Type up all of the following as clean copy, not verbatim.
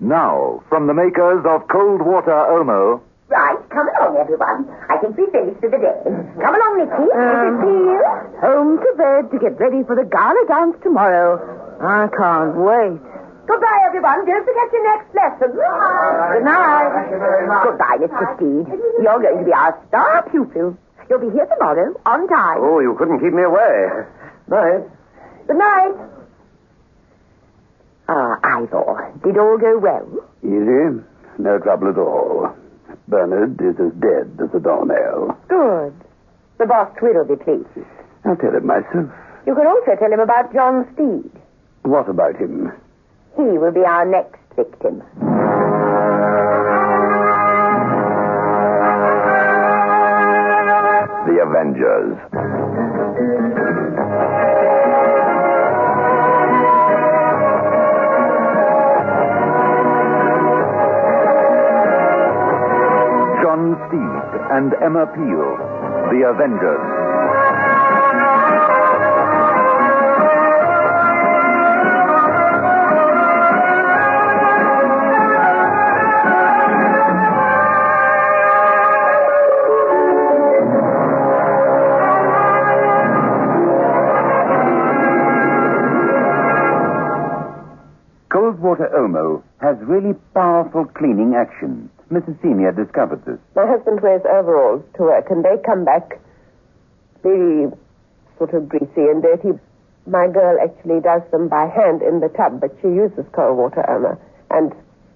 Now, from the makers of Cold Water Omo... Right, come along, everyone. I think we've finished for the day. Come along, Nicky. Mrs. Peel. Home to bed to get ready for the gala dance tomorrow. I can't wait. Goodbye, everyone. Don't forget your next lesson. Good night. Thank you very much. Goodbye, Mr. Steed. You're going to be our star pupil. You'll be here tomorrow, on time. Oh, you couldn't keep me away. Night. Good night. Ivor, did all go well? Easy. No trouble at all. Bernard is as dead as a doornail. Good. The boss will be pleased. I'll tell him myself. You could also tell him about John Steed. What about him? He will be our next victim. The Avengers. John Steed and Emma Peel, The Avengers. Cold Water Omo has really powerful cleaning action. Mrs. Senior discovered this. My husband wears overalls to work, and they come back very sort of greasy and dirty. My girl actually does them by hand in the tub, but she uses Cold Water Omo, and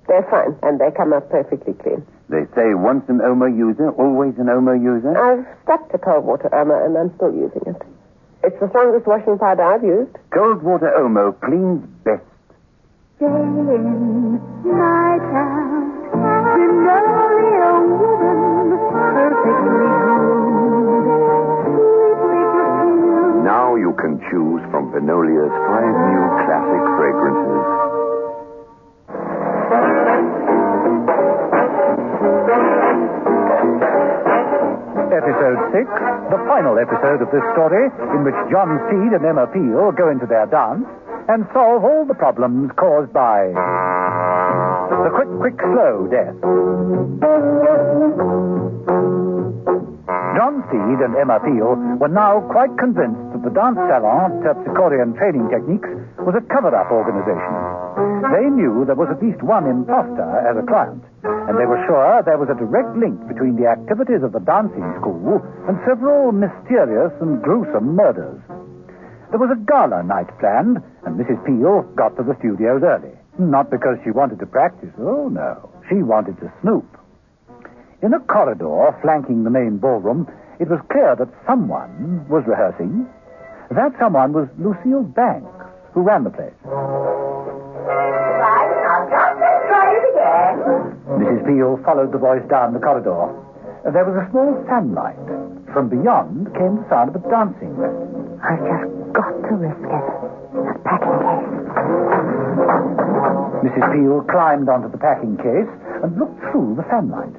they're fine, and they come up perfectly clean. They say once an Omo user, always an Omo user. I've stuck to Cold Water Omo, and I'm still using it. It's the strongest washing powder I've used. Cold Water Omo cleans best. Day in, night out, Magnolia woman, perfectly good. Now you can choose from Vinolia's 5 new classic fragrances. Episode 6, the final episode of this story, in which John Steed and Emma Peel go into their dance and solve all the problems caused by the quick, slow death. John Steed and Emma Peel were now quite convinced that the dance salon, Terpsichorean Training Techniques, was a cover-up organization. They knew there was at least one imposter as a client, and they were sure there was a direct link between the activities of the dancing school and several mysterious and gruesome murders. There was a gala night planned, and Mrs. Peel got to the studios early. Not because she wanted to practice. Oh, no. She wanted to snoop. In a corridor flanking the main ballroom, it was clear that someone was rehearsing. That someone was Lucille Banks, who ran the place. Right, now just let's try it again. Mrs. Peel followed the voice down the corridor. There was a small fanlight. From beyond came the sound of a dancing lesson. I've just got to risk it. That packing case. Mrs. Peel climbed onto the packing case and looked through the fanlight.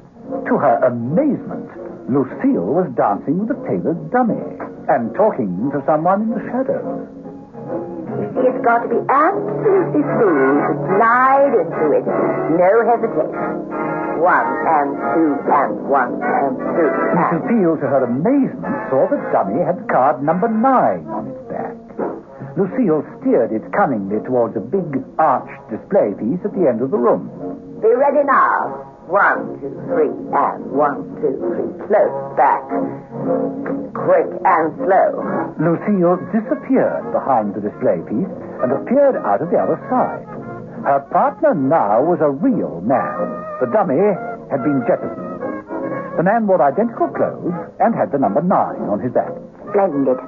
To her amazement, Lucille was dancing with a tailor's dummy and talking to someone in the shadows. You see, it's got to be absolutely smooth to glide into it. No hesitation. 1 and 2 and 1 and 2. Mrs. Peel, to her amazement, saw the dummy had the card number 9 on its back. Lucille steered it cunningly towards a big arched display piece at the end of the room. Be ready now. 1, 2, 3, and 1, 2, 3. Close back. Quick and slow. Lucille disappeared behind the display piece and appeared out of the other side. Her partner now was a real man. The dummy had been jettisoned. The man wore identical clothes and had the number 9 on his back. Splendid.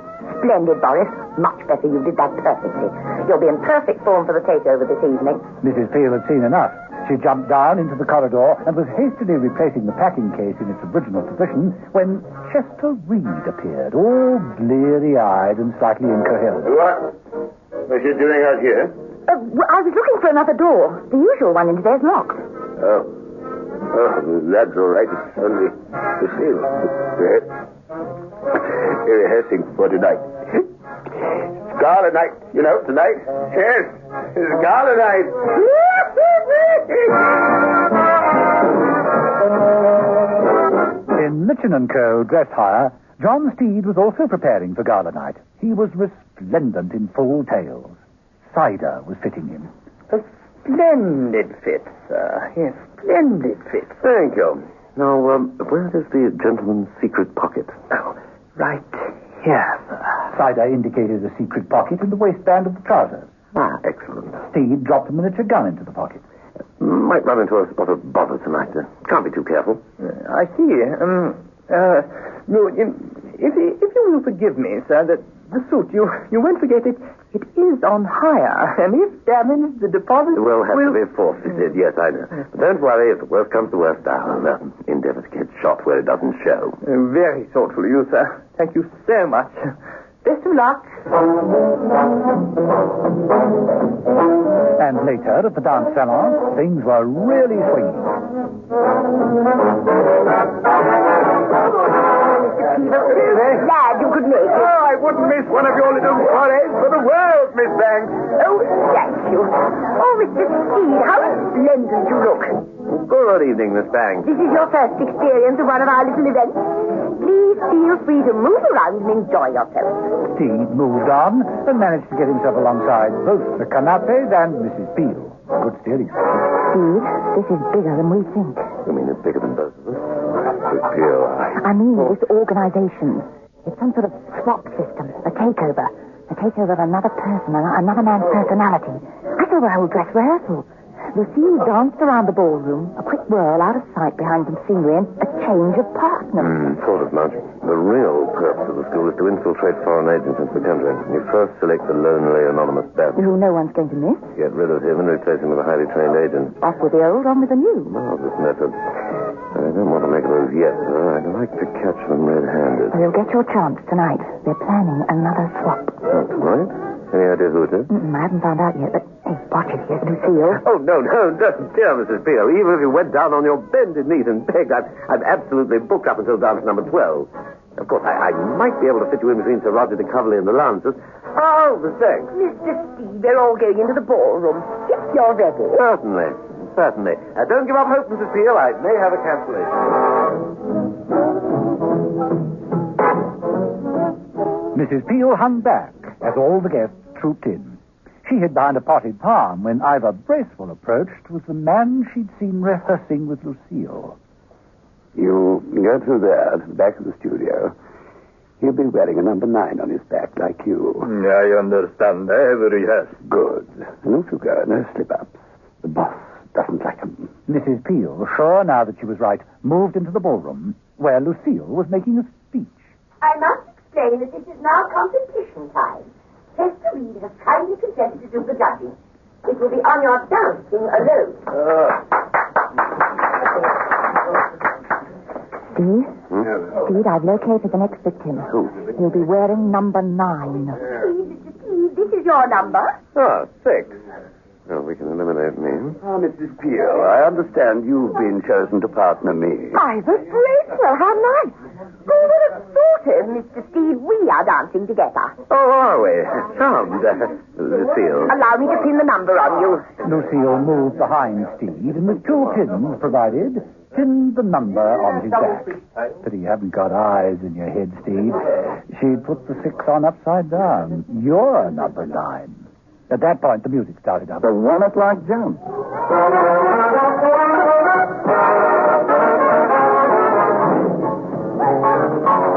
Splendid, Boris. Much better. You did that perfectly. You'll be in perfect form for the takeover this evening. Mrs. Peel had seen enough. She jumped down into the corridor and was hastily replacing the packing case in its original position when Chester Reed appeared, all bleary-eyed and slightly incoherent. What? What's she doing out here? I was looking for another door. The usual one into there's locked. Oh, that's all right. It's only the seal. Rehearsing for tonight. It's gala night, you know, tonight. Yes, it's gala night. In Mitchin & Co. dress hire, John Steed was also preparing for gala night. He was resplendent in full tails. Cider was fitting him. A splendid fit, sir. Yes, splendid fit. Thank you. Now, where is the gentleman's secret pocket? Oh, right here, sir. Cider indicated a secret pocket in the waistband of the trousers. Ah, excellent. Steed dropped a miniature gun into the pocket. Might run into a spot of bother tonight. Can't be too careful. I see. If you will forgive me, sir, that the suit, you won't forget it. It is on hire, and if damaged, the deposit Will have to be forfeited. Yes, I know. But don't worry. If the worst comes to worst, I'll endeavor to get shot where it doesn't show. Very thoughtful of you, sir. Thank you so much. Best of luck. And later, at the dance salon, things were really swinging. Glad you could make it. Oh, I wouldn't miss one of your little forays for the world, Miss Banks. Oh, thank you. Oh, Mr. Steed, how splendid you look. Good evening, Miss Banks. This is your first experience of one of our little events. Please feel free to move around and enjoy yourself. Steed moved on and managed to get himself alongside both the Canapes and Mrs. Peel. Good steering. Steed, this is bigger than we think. You mean it's bigger than both of us? Miss Peel, I mean, this organization. It's some sort of swap system, a takeover. A takeover of another person, another man's personality. I saw the whole dress rehearsal. Lucille danced around the ballroom, a quick whirl out of sight behind some scenery, and a change of partner. Sort of, Marge. The real purpose of the school is to infiltrate foreign agents into the country. You first select the lonely, anonymous bandit. Who no one's going to miss. Get rid of him and replace him with a highly trained agent. Off with the old, on with the new. Marvelous method. I don't want to make a move yet, though. I'd like to catch them red-handed. You'll get your chance tonight. They're planning another swap. That's right. Any idea who it is? I haven't found out yet, but hey, watch it. Here's Lucille. Oh, no, don't, dear Mrs. Peel. Even if you went down on your bended knees and begged, I'm absolutely booked up until dance number 12. Of course, I might be able to fit you in between Sir Roger de Coverley and the Lancers. Oh, the thanks. Mr. Steed, they're all going into the ballroom. If you're ready. Certainly. Don't give up hope, Mrs. Peel. I may have a cancellation. Mrs. Peel hung back as all the guests trooped in. She hid behind a potted palm when Ivor Bracewell approached with the man she'd seen rehearsing with Lucille. You go through there to the back of the studio. He'll be wearing a number 9 on his back like you. I understand. I have rehearsed. Good. No sugar, no slip-ups. The boss doesn't like them. Mrs. Peel, sure now that she was right, moved into the ballroom where Lucille was making a speech. I must explain that this is now competition time. Hester Reed has kindly consented to do the judging. It will be on your dancing alone. Steve, I've located the next victim. Who? He'll be wearing number 9. Steve, this is your number. 6. Well, we can eliminate me. Mrs. Peel, I understand you've been chosen to partner me. Ivor Bracewell, how nice. Who would have thought it, Mr. Steve? We are dancing together. Oh, are we? Charmed. Lucille. Allow me to pin the number on you. Lucille moved behind Steve and with 2 pins provided, pinned the number on his back. Pity you haven't got eyes in your head, Steve. She'd put the 6 on upside down. You're number 9. At that point, the music started up. The 1 o'clock jump.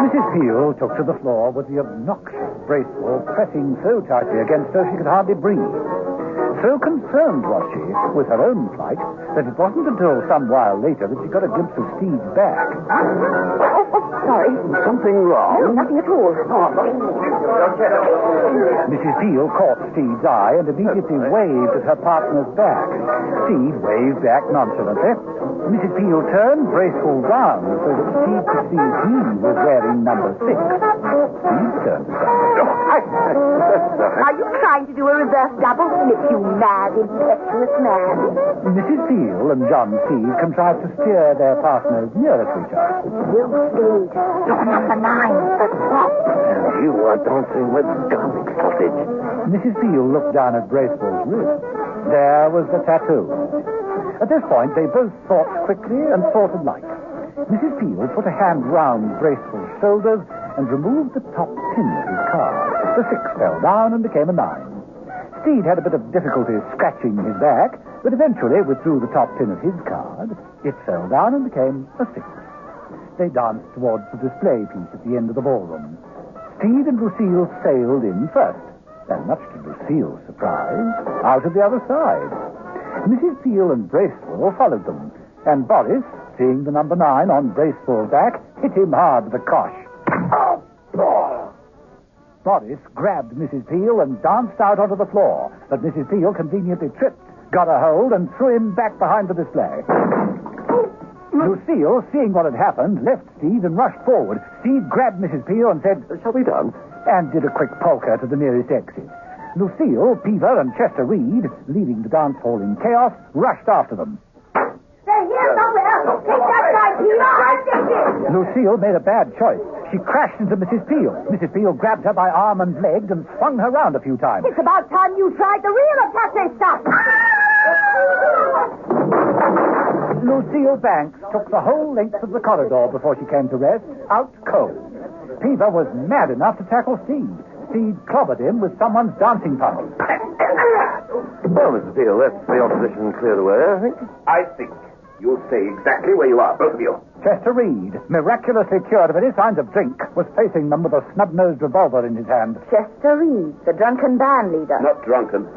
Mrs. Peel took to the floor with the obnoxious Bracewell pressing so tightly against her she could hardly breathe. So concerned was she with her own plight that it wasn't until some while later that she got a glimpse of Steve's back. Sorry. Something wrong? No, nothing at all. Mrs. Peel caught Steve's eye and immediately waved at her partner's back. Steve waved back nonchalantly. Mrs. Peel turned Bracewell round so that Steve could see he was wearing number 6. Steve turned aside. Are you trying to do a reverse double flip, you mad, impetuous man? Mrs. Peel and John Steed contrived to steer their partners nearer to each other. You Steed. You're number 9. The swap. And you are dancing with garlic sausage. Mrs. Peel looked down at Bracewell's wrist. There was the tattoo. At this point, they both thought quickly and thought alike. Mrs. Peel put a hand round Bracewell's shoulders and removed the top pin of his card. The 6 fell down and became a 9. Steed had a bit of difficulty scratching his back, but eventually withdrew the top pin of his card. It fell down and became a 6. They danced towards the display piece at the end of the ballroom. Steed and Lucille sailed in first, and much to Lucille's surprise, out of the other side. Mrs. Peel and Bracewell followed them, and Boris, seeing the number 9 on Bracewell's back, hit him hard with a cosh. Boris grabbed Mrs. Peel and danced out onto the floor, but Mrs. Peel conveniently tripped, got a hold, and threw him back behind the display. Lucille, seeing what had happened, left Steed and rushed forward. Steed grabbed Mrs. Peel and said, "Shall we dance?" and did a quick polka to the nearest exit. Lucille, Peever, and Chester Reed, leaving the dance hall in chaos, rushed after them. They're here somewhere. Take that guy, Peter. Lucille made a bad choice. She crashed into Mrs. Peel. Mrs. Peel grabbed her by arm and leg and swung her round a few times. It's about time you tried the real attache stuff. Lucille Banks took the whole length of the corridor before she came to rest, out cold. Peever was mad enough to tackle Steed. Steed clobbered him with someone's dancing puddle. Well, Mr. Peel, let's the opposition cleared away, I think. I think you'll stay exactly where you are, both of you. Chester Reed, miraculously cured of any signs of drink, was facing them with a snub-nosed revolver in his hand. Chester Reed, the drunken band leader. Not drunken,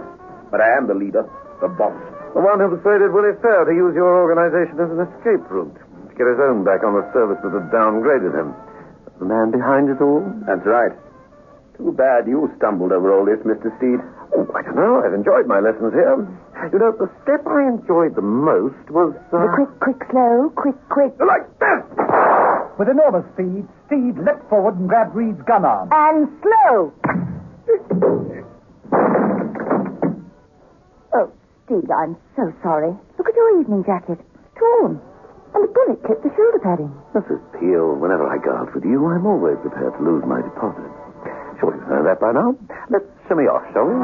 but I am the leader, the boss. The one who persuaded Willie Fair to use your organization as an escape route, to get his own back on the service that had downgraded him. The man behind it all? That's right. Too bad you stumbled over all this, Mr. Steed. Oh, I don't know. I've enjoyed my lessons here. You know, the step I enjoyed the most was... The quick, slow, quick. Like this! With enormous speed, Steed leapt forward and grabbed Reed's gun arm. And slow. Oh, Steve, I'm so sorry. Look at your evening jacket. It's torn. And the bullet clipped the shoulder padding. Mrs. Peel, whenever I go out with you, I'm always prepared to lose my deposit. Sure you know that by now. Let's shimmy off, shall we?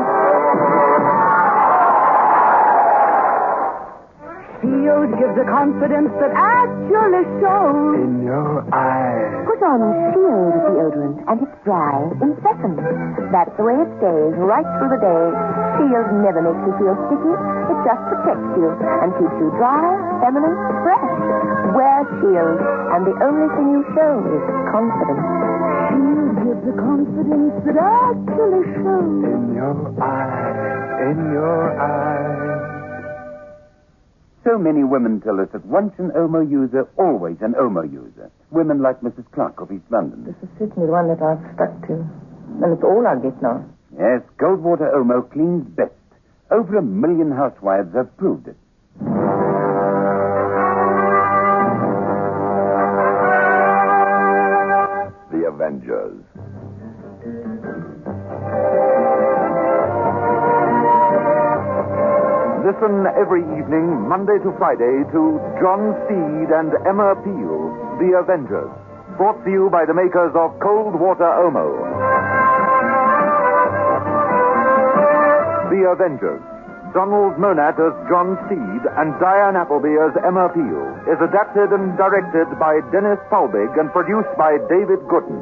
Shield gives a confidence that actually shows. In your eyes. Put on Shield deodorant and it's dry, incessant. That's the way it stays right through the day. Shield never makes you feel sticky. It just protects you and keeps you dry, feminine, fresh. Wear Shield, and the only thing you show is confidence. Shield gives a confidence that actually shows. In your eyes. In your eyes. So many women tell us that once an Omo user, always an Omo user. Women like Mrs. Clark of East London. This is certainly the one that I've stuck to. And it's all I'll get now. Yes, Goldwater Omo cleans best. Over 1 million housewives have proved it. The Avengers. Listen every evening, Monday to Friday, to John Steed and Emma Peel, The Avengers. Brought to you by the makers of Cold Water Omo. The Avengers. Donald Monat as John Steed and Diane Appleby as Emma Peel is adapted and directed by Dennis Paulbig and produced by David Gooden.